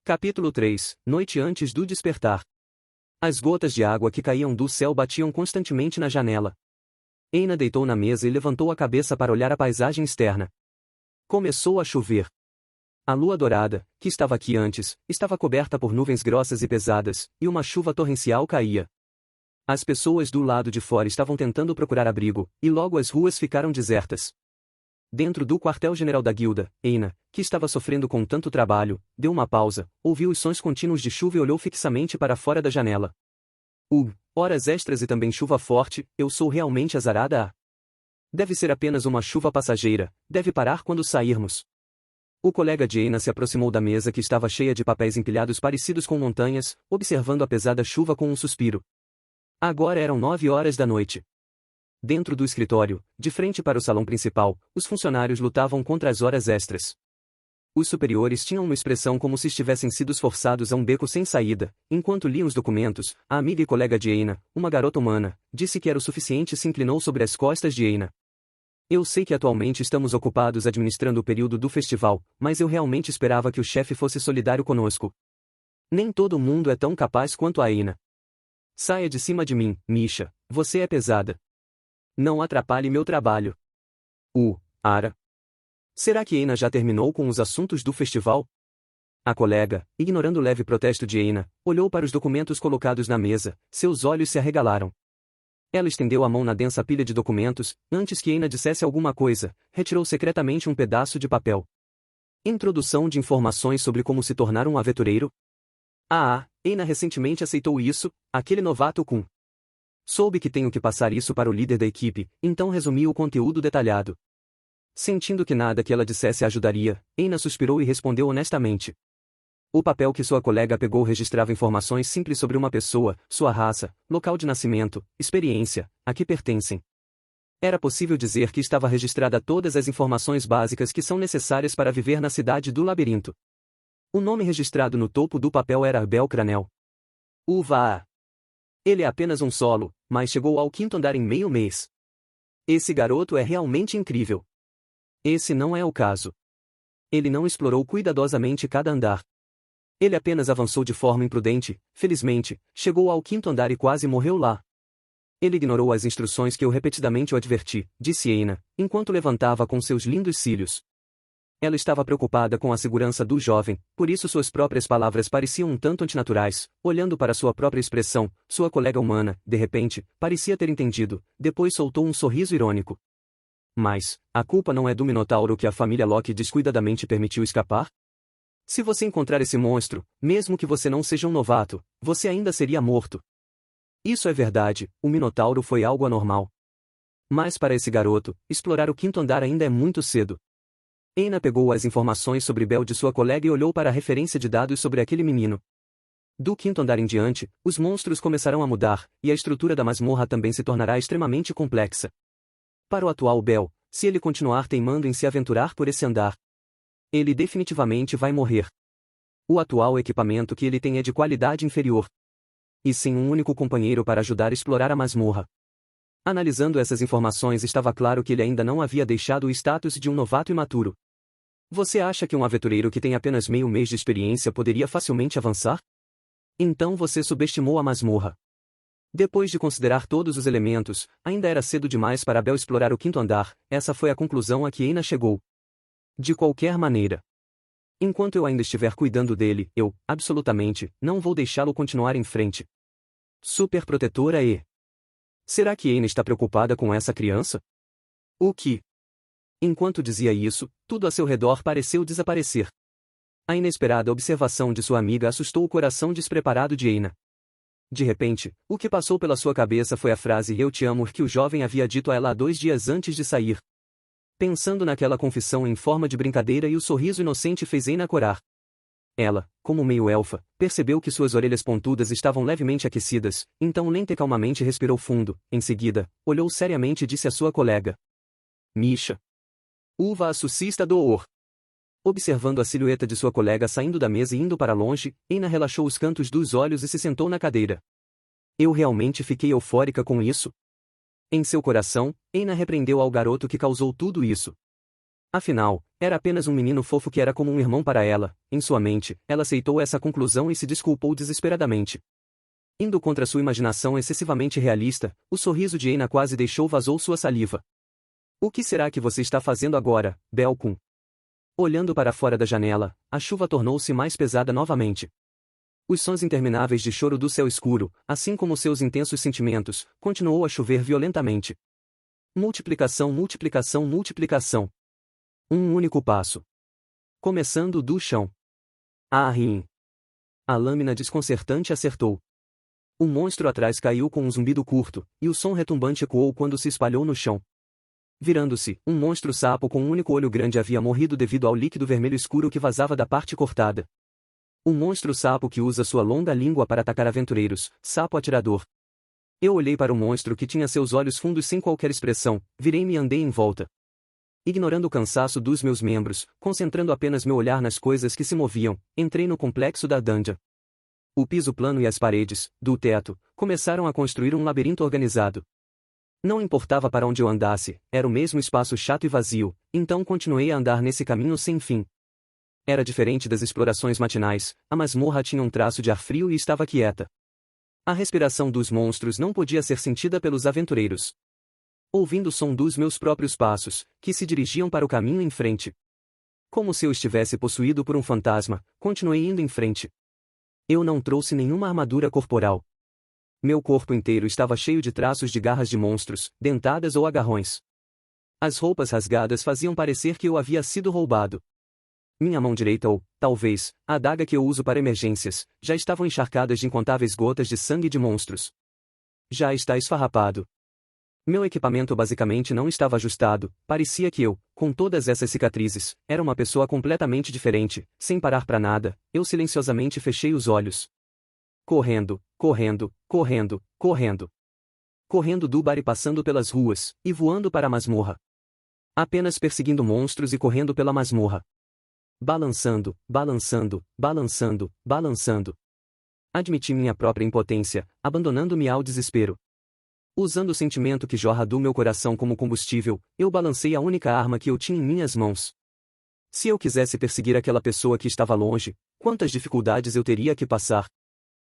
Capítulo 3 Noite antes do despertar. As gotas de água que caíam do céu batiam constantemente na janela. Eina deitou na mesa e levantou a cabeça para olhar a paisagem externa. Começou a chover. A lua dourada, que estava aqui antes, estava coberta por nuvens grossas e pesadas, e uma chuva torrencial caía. As pessoas do lado de fora estavam tentando procurar abrigo, e logo as ruas ficaram desertas. Dentro do quartel-general da guilda, Eina, que estava sofrendo com tanto trabalho, deu uma pausa, ouviu os sons contínuos de chuva e olhou fixamente para fora da janela. Horas extras e também chuva forte, eu sou realmente azarada. Deve ser apenas uma chuva passageira, deve parar quando sairmos. O colega de Eina se aproximou da mesa que estava cheia de papéis empilhados parecidos com montanhas, observando a pesada chuva com um suspiro. Agora eram 9 horas da noite. Dentro do escritório, de frente para o salão principal, os funcionários lutavam contra as horas extras. Os superiores tinham uma expressão como se estivessem sido forçados a um beco sem saída. Enquanto liam os documentos, a amiga e colega de Eina, uma garota humana, disse que era o suficiente e se inclinou sobre as costas de Eina. Eu sei que atualmente estamos ocupados administrando o período do festival, mas eu realmente esperava que o chefe fosse solidário conosco. Nem todo mundo é tão capaz quanto a Eina. Saia de cima de mim, Misha, você é pesada. Não atrapalhe meu trabalho. Ara. Será que Eina já terminou com os assuntos do festival? A colega, ignorando o leve protesto de Eina, olhou para os documentos colocados na mesa, seus olhos se arregalaram. Ela estendeu a mão na densa pilha de documentos, antes que Eina dissesse alguma coisa, retirou secretamente um pedaço de papel. Introdução de informações sobre como se tornar um aventureiro? Eina recentemente aceitou isso, aquele novato com. Soube que tenho que passar isso para o líder da equipe, então resumi o conteúdo detalhado. Sentindo que nada que ela dissesse ajudaria, Eina suspirou e respondeu honestamente. O papel que sua colega pegou registrava informações simples sobre uma pessoa, sua raça, local de nascimento, experiência, a que pertencem. Era possível dizer que estava registrada todas as informações básicas que são necessárias para viver na cidade do labirinto. O nome registrado no topo do papel era Abel Cranel. Ele é apenas um solo, mas chegou ao 5º andar em meio mês. Esse garoto é realmente incrível. Esse não é o caso. Ele não explorou cuidadosamente cada andar. Ele apenas avançou de forma imprudente, felizmente, chegou ao 5º andar e quase morreu lá. Ele ignorou as instruções que eu repetidamente o adverti, disse Eina, enquanto levantava com seus lindos cílios. Ela estava preocupada com a segurança do jovem, por isso suas próprias palavras pareciam um tanto antinaturais. Olhando para sua própria expressão, sua colega humana, de repente, parecia ter entendido, depois soltou um sorriso irônico. Mas, a culpa não é do Minotauro que a família Locke descuidadamente permitiu escapar? Se você encontrar esse monstro, mesmo que você não seja um novato, você ainda seria morto. Isso é verdade, o Minotauro foi algo anormal. Mas para esse garoto, explorar o 5º andar ainda é muito cedo. Eina pegou as informações sobre Bel de sua colega e olhou para a referência de dados sobre aquele menino. Do 5º andar em diante, os monstros começarão a mudar, e a estrutura da masmorra também se tornará extremamente complexa. Para o atual Bel, se ele continuar teimando em se aventurar por esse andar, ele definitivamente vai morrer. O atual equipamento que ele tem é de qualidade inferior. E sem um único companheiro para ajudar a explorar a masmorra. Analisando essas informações, estava claro que ele ainda não havia deixado o status de um novato imaturo. Você acha que um aventureiro que tem apenas meio mês de experiência poderia facilmente avançar? Então você subestimou a masmorra. Depois de considerar todos os elementos, ainda era cedo demais para Bel explorar o 5º andar, essa foi a conclusão a que Eina chegou. De qualquer maneira. Enquanto eu ainda estiver cuidando dele, eu, absolutamente, não vou deixá-lo continuar em frente. Super protetora e... Será que Eina está preocupada com essa criança? O que? Enquanto dizia isso, tudo a seu redor pareceu desaparecer. A inesperada observação de sua amiga assustou o coração despreparado de Eina. De repente, o que passou pela sua cabeça foi a frase "Eu te amo" que o jovem havia dito a ela há 2 dias antes de sair. Pensando naquela confissão em forma de brincadeira e o sorriso inocente fez Eina corar. Ela, como meio-elfa, percebeu que suas orelhas pontudas estavam levemente aquecidas, então lenta e calmamente respirou fundo, em seguida, olhou seriamente e disse à sua colega. Misha. Uva assucista do Or. Observando a silhueta de sua colega saindo da mesa e indo para longe, Eina relaxou os cantos dos olhos e se sentou na cadeira. Eu realmente fiquei eufórica com isso? Em seu coração, Eina repreendeu ao garoto que causou tudo isso. Afinal, era apenas um menino fofo que era como um irmão para ela. Em sua mente, ela aceitou essa conclusão e se desculpou desesperadamente. Indo contra sua imaginação excessivamente realista, o sorriso de Eina quase vazou sua saliva. O que será que você está fazendo agora, Belkun? Olhando para fora da janela, a chuva tornou-se mais pesada novamente. Os sons intermináveis de choro do céu escuro, assim como seus intensos sentimentos, continuou a chover violentamente. Multiplicação, multiplicação, multiplicação. Um único passo. Começando do chão. Rim. A lâmina desconcertante acertou. O monstro atrás caiu com um zumbido curto, e o som retumbante ecoou quando se espalhou no chão. Virando-se, um monstro sapo com um único olho grande havia morrido devido ao líquido vermelho escuro que vazava da parte cortada. Um monstro sapo que usa sua longa língua para atacar aventureiros, sapo atirador. Eu olhei para o monstro que tinha seus olhos fundos sem qualquer expressão, virei-me e andei em volta. Ignorando o cansaço dos meus membros, concentrando apenas meu olhar nas coisas que se moviam, entrei no complexo da dungeon. O piso plano e as paredes, do teto, começaram a construir um labirinto organizado. Não importava para onde eu andasse, era o mesmo espaço chato e vazio, então continuei a andar nesse caminho sem fim. Era diferente das explorações matinais, a masmorra tinha um traço de ar frio e estava quieta. A respiração dos monstros não podia ser sentida pelos aventureiros. Ouvindo o som dos meus próprios passos, que se dirigiam para o caminho em frente. Como se eu estivesse possuído por um fantasma, continuei indo em frente. Eu não trouxe nenhuma armadura corporal. Meu corpo inteiro estava cheio de traços de garras de monstros, dentadas ou agarrões. As roupas rasgadas faziam parecer que eu havia sido roubado. Minha mão direita ou, talvez, a adaga que eu uso para emergências, já estavam encharcadas de incontáveis gotas de sangue de monstros. Já está esfarrapado. Meu equipamento basicamente não estava ajustado, parecia que eu, com todas essas cicatrizes, era uma pessoa completamente diferente. Sem parar para nada, eu silenciosamente fechei os olhos. Correndo, correndo, correndo, correndo. Correndo do bar e passando pelas ruas, e voando para a masmorra. Apenas perseguindo monstros e correndo pela masmorra. Balançando, balançando, balançando, balançando. Admiti minha própria impotência, abandonando-me ao desespero. Usando o sentimento que jorra do meu coração como combustível, eu balancei a única arma que eu tinha em minhas mãos. Se eu quisesse perseguir aquela pessoa que estava longe, quantas dificuldades eu teria que passar?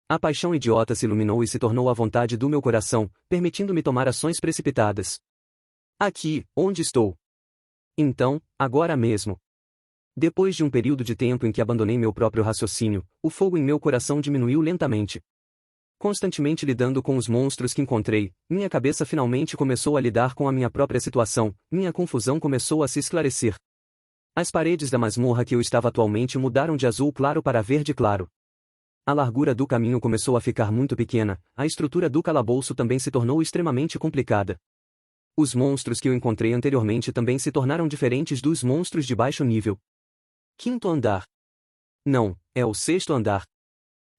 A paixão idiota se iluminou e se tornou a vontade do meu coração, permitindo-me tomar ações precipitadas. Aqui, onde estou. Então, agora mesmo. Depois de um período de tempo em que abandonei meu próprio raciocínio, o fogo em meu coração diminuiu lentamente. Constantemente lidando com os monstros que encontrei, minha cabeça finalmente começou a lidar com a minha própria situação, minha confusão começou a se esclarecer. As paredes da masmorra que eu estava atualmente mudaram de azul claro para verde claro. A largura do caminho começou a ficar muito pequena, a estrutura do calabouço também se tornou extremamente complicada. Os monstros que eu encontrei anteriormente também se tornaram diferentes dos monstros de baixo nível. Quinto andar. Não, é o sexto andar.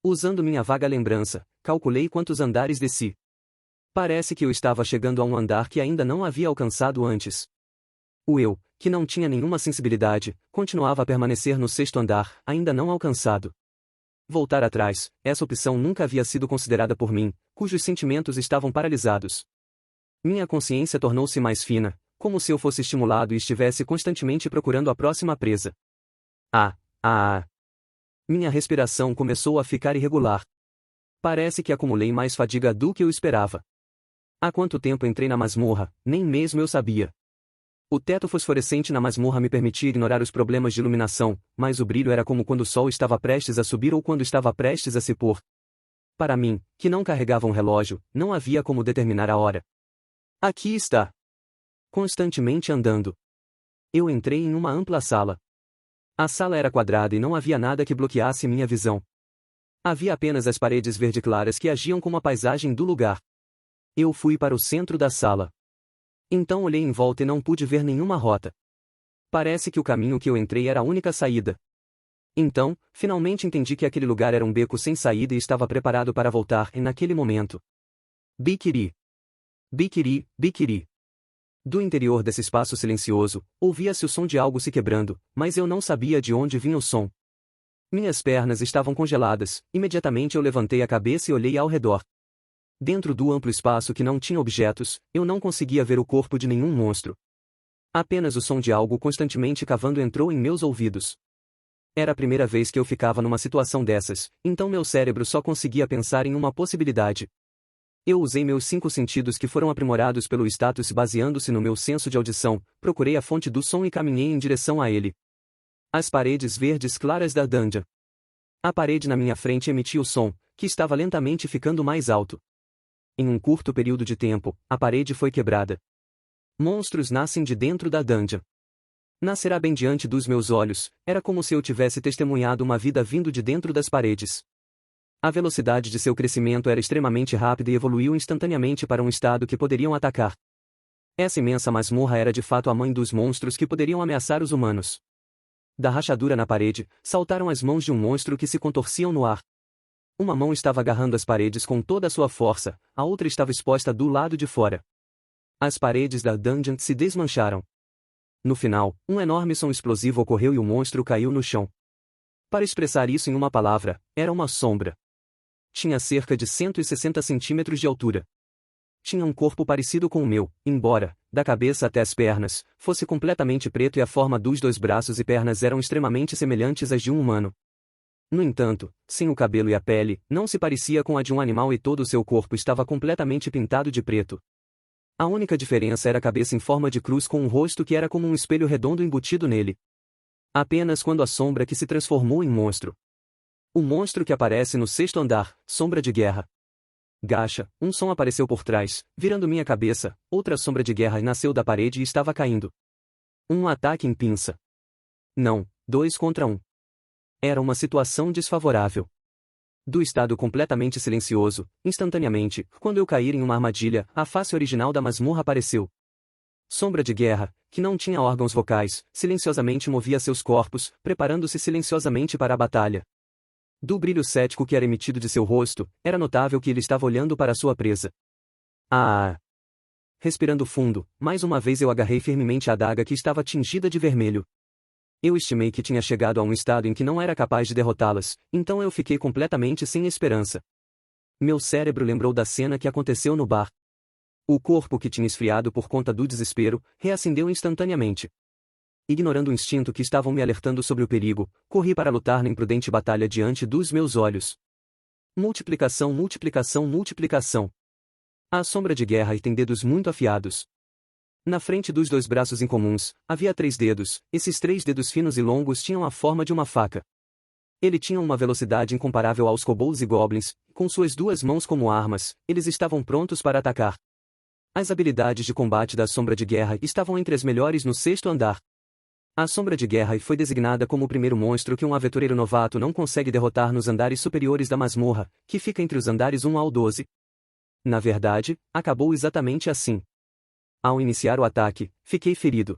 Usando minha vaga lembrança, calculei quantos andares desci. Parece que eu estava chegando a um andar que ainda não havia alcançado antes. O eu, que não tinha nenhuma sensibilidade, continuava a permanecer no sexto andar, ainda não alcançado. Voltar atrás, essa opção nunca havia sido considerada por mim, cujos sentimentos estavam paralisados. Minha consciência tornou-se mais fina, como se eu fosse estimulado e estivesse constantemente procurando a próxima presa. Minha respiração começou a ficar irregular. Parece que acumulei mais fadiga do que eu esperava. Há quanto tempo entrei na masmorra, nem mesmo eu sabia. O teto fosforescente na masmorra me permitia ignorar os problemas de iluminação, mas o brilho era como quando o sol estava prestes a subir ou quando estava prestes a se pôr. Para mim, que não carregava um relógio, não havia como determinar a hora. Aqui está. Constantemente andando. Eu entrei em uma ampla sala. A sala era quadrada e não havia nada que bloqueasse minha visão. Havia apenas as paredes verde claras que agiam como a paisagem do lugar. Eu fui para o centro da sala. Então olhei em volta e não pude ver nenhuma rota. Parece que o caminho que eu entrei era a única saída. Então, finalmente entendi que aquele lugar era um beco sem saída e estava preparado para voltar, e naquele momento. Biquiri. Biquiri, biquiri. Do interior desse espaço silencioso, ouvia-se o som de algo se quebrando, mas eu não sabia de onde vinha o som. Minhas pernas estavam congeladas, imediatamente eu levantei a cabeça e olhei ao redor. Dentro do amplo espaço que não tinha objetos, eu não conseguia ver o corpo de nenhum monstro. Apenas o som de algo constantemente cavando entrou em meus ouvidos. Era a primeira vez que eu ficava numa situação dessas, então meu cérebro só conseguia pensar em uma possibilidade. Eu usei meus 5 sentidos que foram aprimorados pelo status baseando-se no meu senso de audição, procurei a fonte do som e caminhei em direção a ele. As paredes verdes claras da dungeon. A parede na minha frente emitia o som, que estava lentamente ficando mais alto. Em um curto período de tempo, a parede foi quebrada. Monstros nascem de dentro da dungeon. Nascerá bem diante dos meus olhos, era como se eu tivesse testemunhado uma vida vindo de dentro das paredes. A velocidade de seu crescimento era extremamente rápida e evoluiu instantaneamente para um estado que poderiam atacar. Essa imensa masmorra era de fato a mãe dos monstros que poderiam ameaçar os humanos. Da rachadura na parede, saltaram as mãos de um monstro que se contorciam no ar. Uma mão estava agarrando as paredes com toda a sua força, a outra estava exposta do lado de fora. As paredes da dungeon se desmancharam. No final, um enorme som explosivo ocorreu e o monstro caiu no chão. Para expressar isso em uma palavra, era uma sombra. Tinha cerca de 160 centímetros de altura. Tinha um corpo parecido com o meu, embora, da cabeça até as pernas, fosse completamente preto e a forma dos 2 braços e pernas eram extremamente semelhantes às de um humano. No entanto, sem o cabelo e a pele, não se parecia com a de um animal e todo o seu corpo estava completamente pintado de preto. A única diferença era a cabeça em forma de cruz com um rosto que era como um espelho redondo embutido nele. Apenas quando a sombra que se transformou em monstro. O monstro que aparece no 6º andar, sombra de guerra. Gacha, um som apareceu por trás, virando minha cabeça, outra sombra de guerra nasceu da parede e estava caindo. Um ataque em pinça. Não, 2 contra 1. Era uma situação desfavorável. Do estado completamente silencioso, instantaneamente, quando eu cair em uma armadilha, a face original da masmorra apareceu. Sombra de guerra, que não tinha órgãos vocais, silenciosamente movia seus corpos, preparando-se silenciosamente para a batalha. Do brilho cético que era emitido de seu rosto, era notável que ele estava olhando para sua presa. Ah! Respirando fundo, mais uma vez eu agarrei firmemente a adaga que estava tingida de vermelho. Eu estimei que tinha chegado a um estado em que não era capaz de derrotá-las, então eu fiquei completamente sem esperança. Meu cérebro lembrou da cena que aconteceu no bar. O corpo que tinha esfriado por conta do desespero, reacendeu instantaneamente. Ignorando o instinto que estavam me alertando sobre o perigo, corri para lutar na imprudente batalha diante dos meus olhos. Multiplicação, multiplicação, multiplicação. A sombra de guerra tem dedos muito afiados. Na frente dos 2 braços incomuns, havia 3 dedos, esses 3 dedos finos e longos tinham a forma de uma faca. Ele tinha uma velocidade incomparável aos kobolds e goblins, com suas 2 mãos como armas, eles estavam prontos para atacar. As habilidades de combate da sombra de guerra estavam entre as melhores no 6º andar. A sombra de guerra foi designada como o primeiro monstro que um aventureiro novato não consegue derrotar nos andares superiores da masmorra, que fica entre os andares 1 ao 12. Na verdade, acabou exatamente assim. Ao iniciar o ataque, fiquei ferido.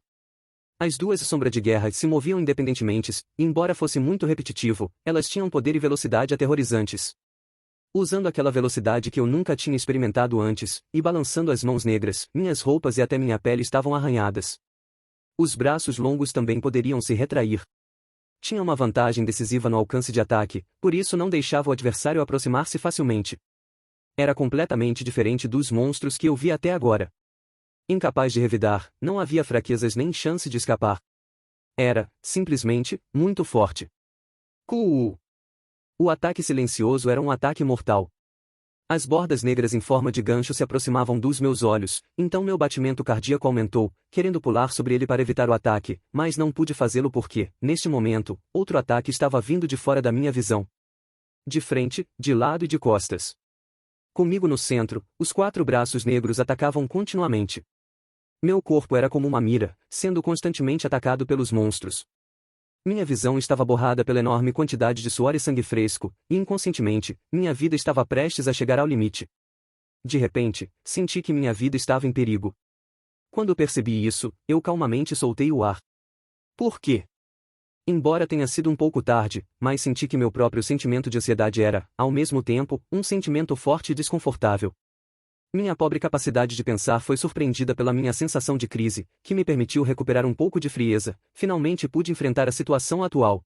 As 2 sombras de guerra se moviam independentemente, e embora fosse muito repetitivo, elas tinham poder e velocidade aterrorizantes. Usando aquela velocidade que eu nunca tinha experimentado antes, e balançando as mãos negras, minhas roupas e até minha pele estavam arranhadas. Os braços longos também poderiam se retrair. Tinha uma vantagem decisiva no alcance de ataque, por isso não deixava o adversário aproximar-se facilmente. Era completamente diferente dos monstros que eu vi até agora. Incapaz de revidar, não havia fraquezas nem chance de escapar. Era, simplesmente, muito forte. O ataque silencioso era um ataque mortal. As bordas negras em forma de gancho se aproximavam dos meus olhos, então meu batimento cardíaco aumentou, querendo pular sobre ele para evitar o ataque, mas não pude fazê-lo porque, neste momento, outro ataque estava vindo de fora da minha visão. De frente, de lado e de costas. Comigo no centro, os 4 braços negros atacavam continuamente. Meu corpo era como uma mira, sendo constantemente atacado pelos monstros. Minha visão estava borrada pela enorme quantidade de suor e sangue fresco, e inconscientemente, minha vida estava prestes a chegar ao limite. De repente, senti que minha vida estava em perigo. Quando percebi isso, eu calmamente soltei o ar. Por quê? Embora tenha sido um pouco tarde, mas senti que meu próprio sentimento de ansiedade era, ao mesmo tempo, um sentimento forte e desconfortável. Minha pobre capacidade de pensar foi surpreendida pela minha sensação de crise, que me permitiu recuperar um pouco de frieza. Finalmente pude enfrentar a situação atual.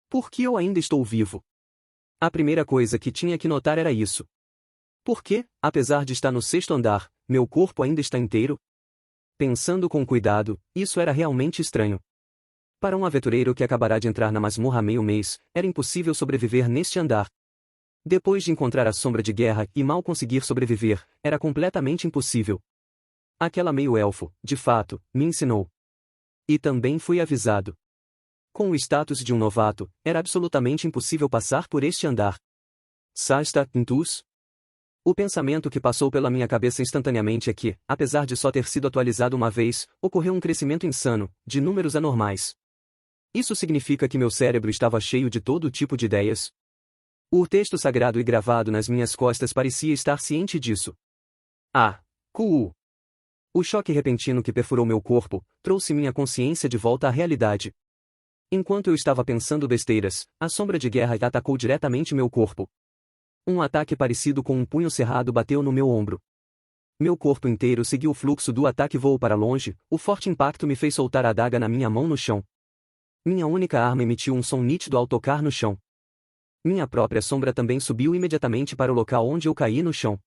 Por que eu ainda estou vivo? A primeira coisa que tinha que notar era isso. Por que, apesar de estar no 6º andar, meu corpo ainda está inteiro? Pensando com cuidado, isso era realmente estranho. Para um aventureiro que acabará de entrar na masmorra há meio mês, era impossível sobreviver neste andar. Depois de encontrar a sombra de guerra e mal conseguir sobreviver, era completamente impossível. Aquela meio-elfo, de fato, me ensinou. E também fui avisado. Com o status de um novato, era absolutamente impossível passar por este andar. Sasta, intus? O pensamento que passou pela minha cabeça instantaneamente é que, apesar de só ter sido atualizado uma vez, ocorreu um crescimento insano, de números anormais. Isso significa que meu cérebro estava cheio de todo tipo de ideias? O texto sagrado e gravado nas minhas costas parecia estar ciente disso. Ah, cool! O choque repentino que perfurou meu corpo, trouxe minha consciência de volta à realidade. Enquanto eu estava pensando besteiras, a sombra de guerra atacou diretamente meu corpo. Um ataque parecido com um punho cerrado bateu no meu ombro. Meu corpo inteiro seguiu o fluxo do ataque e voou para longe, o forte impacto me fez soltar a adaga na minha mão no chão. Minha única arma emitiu um som nítido ao tocar no chão. Minha própria sombra também subiu imediatamente para o local onde eu caí no chão.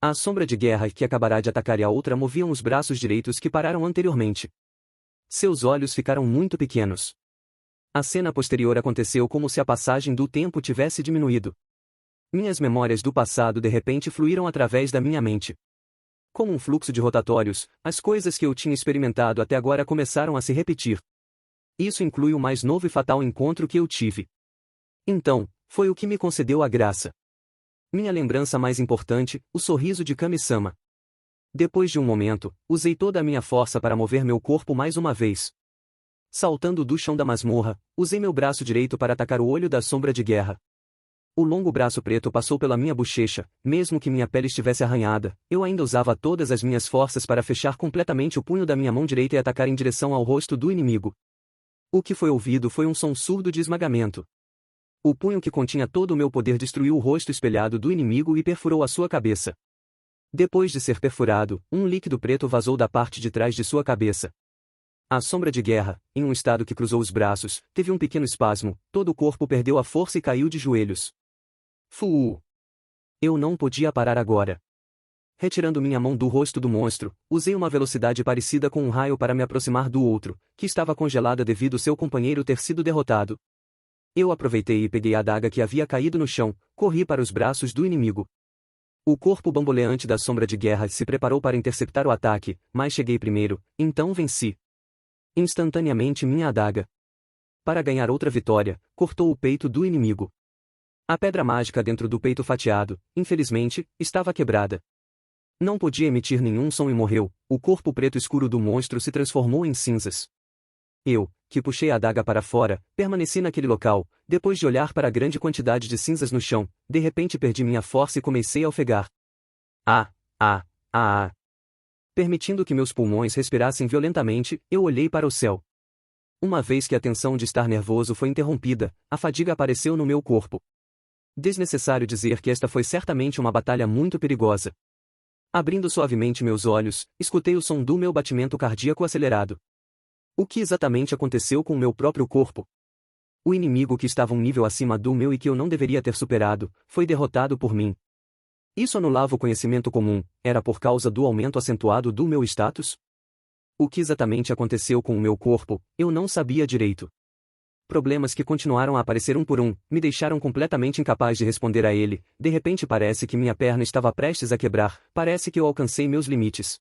A sombra de guerra que acabará de atacar e a outra moviam os braços direitos que pararam anteriormente. Seus olhos ficaram muito pequenos. A cena posterior aconteceu como se a passagem do tempo tivesse diminuído. Minhas memórias do passado de repente fluíram através da minha mente. Como um fluxo de rotatórios, as coisas que eu tinha experimentado até agora começaram a se repetir. Isso inclui o mais novo e fatal encontro que eu tive. Então, foi o que me concedeu a graça. Minha lembrança mais importante, o sorriso de Kami-sama. Depois de um momento, usei toda a minha força para mover meu corpo mais uma vez. Saltando do chão da masmorra, usei meu braço direito para atacar o olho da sombra de guerra. O longo braço preto passou pela minha bochecha, mesmo que minha pele estivesse arranhada, eu ainda usava todas as minhas forças para fechar completamente o punho da minha mão direita e atacar em direção ao rosto do inimigo. O que foi ouvido foi um som surdo de esmagamento. O punho que continha todo o meu poder destruiu o rosto espelhado do inimigo e perfurou a sua cabeça. Depois de ser perfurado, um líquido preto vazou da parte de trás de sua cabeça. A sombra de guerra, em um estado que cruzou os braços, teve um pequeno espasmo, todo o corpo perdeu a força e caiu de joelhos. Fuu! Eu não podia parar agora. Retirando minha mão do rosto do monstro, usei uma velocidade parecida com um raio para me aproximar do outro, que estava congelada devido seu companheiro ter sido derrotado. Eu aproveitei e peguei a adaga que havia caído no chão, corri para os braços do inimigo. O corpo bamboleante da sombra de guerra se preparou para interceptar o ataque, mas cheguei primeiro, então venci. Instantaneamente minha adaga, para ganhar outra vitória, cortou o peito do inimigo. A pedra mágica dentro do peito fatiado, infelizmente, estava quebrada. Não podia emitir nenhum som e morreu, o corpo preto escuro do monstro se transformou em cinzas. Eu, que puxei a adaga para fora, permaneci naquele local, depois de olhar para a grande quantidade de cinzas no chão, de repente perdi minha força e comecei a ofegar. Ah, ah, ah, ah. Permitindo que meus pulmões respirassem violentamente, eu olhei para o céu. Uma vez que a tensão de estar nervoso foi interrompida, a fadiga apareceu no meu corpo. Desnecessário dizer que esta foi certamente uma batalha muito perigosa. Abrindo suavemente meus olhos, escutei o som do meu batimento cardíaco acelerado. O que exatamente aconteceu com o meu próprio corpo? O inimigo que estava um nível acima do meu e que eu não deveria ter superado, foi derrotado por mim. Isso anulava o conhecimento comum, era por causa do aumento acentuado do meu status? O que exatamente aconteceu com o meu corpo, eu não sabia direito. Problemas que continuaram a aparecer um por um, me deixaram completamente incapaz de responder a ele. De repente parece que minha perna estava prestes a quebrar, parece que eu alcancei meus limites.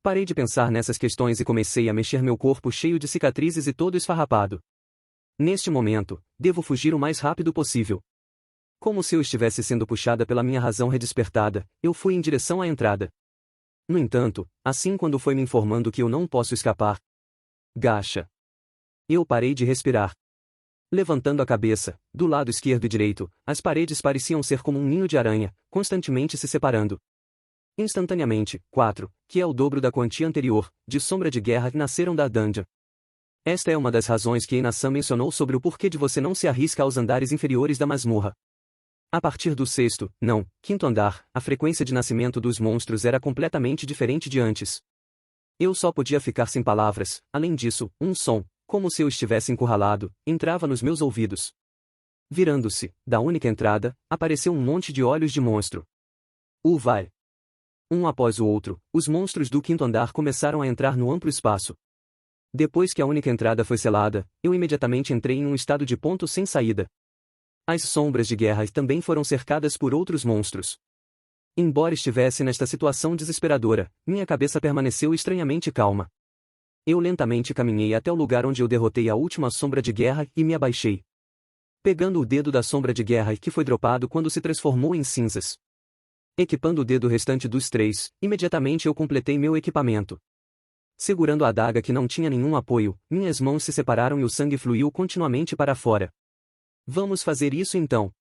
Parei de pensar nessas questões e comecei a mexer meu corpo cheio de cicatrizes e todo esfarrapado. Neste momento, devo fugir o mais rápido possível. Como se eu estivesse sendo puxada pela minha razão redespertada, eu fui em direção à entrada. No entanto, assim quando foi me informando que eu não posso escapar. Gacha. Eu parei de respirar. Levantando a cabeça, do lado esquerdo e direito, as paredes pareciam ser como um ninho de aranha, constantemente se separando. Instantaneamente, 4, que é o dobro da quantia anterior, de sombra de guerra nasceram da dungeon. Esta é uma das razões que Ina-san mencionou sobre o porquê de você não se arrisca aos andares inferiores da masmorra. A partir do sexto, não, quinto andar, a frequência de nascimento dos monstros era completamente diferente de antes. Eu só podia ficar sem palavras, além disso, um som, como se eu estivesse encurralado, entrava nos meus ouvidos. Virando-se, da única entrada, apareceu um monte de olhos de monstro. Vai! Um após o outro, os monstros do quinto andar começaram a entrar no amplo espaço. Depois que a única entrada foi selada, eu imediatamente entrei em um estado de ponto sem saída. As sombras de guerra também foram cercadas por outros monstros. Embora estivesse nesta situação desesperadora, minha cabeça permaneceu estranhamente calma. Eu lentamente caminhei até o lugar onde eu derrotei a última sombra de guerra e me abaixei. Pegando o dedo da sombra de guerra que foi dropado quando se transformou em cinzas. Equipando o dedo restante dos 3, imediatamente eu completei meu equipamento. Segurando a adaga que não tinha nenhum apoio, minhas mãos se separaram e o sangue fluiu continuamente para fora. Vamos fazer isso então.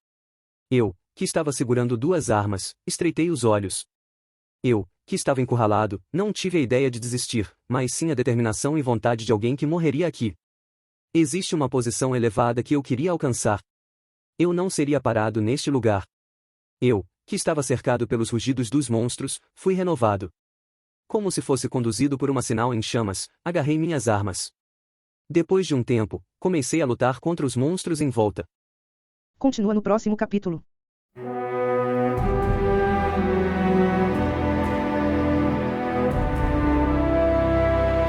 Eu, que estava segurando 2 armas, estreitei os olhos. Eu, que estava encurralado, não tive a ideia de desistir, mas sim a determinação e vontade de alguém que morreria aqui. Existe uma posição elevada que eu queria alcançar. Eu não seria parado neste lugar. Eu, que estava cercado pelos rugidos dos monstros, fui renovado. Como se fosse conduzido por uma sinal em chamas, agarrei minhas armas. Depois de um tempo, comecei a lutar contra os monstros em volta. Continua no próximo capítulo.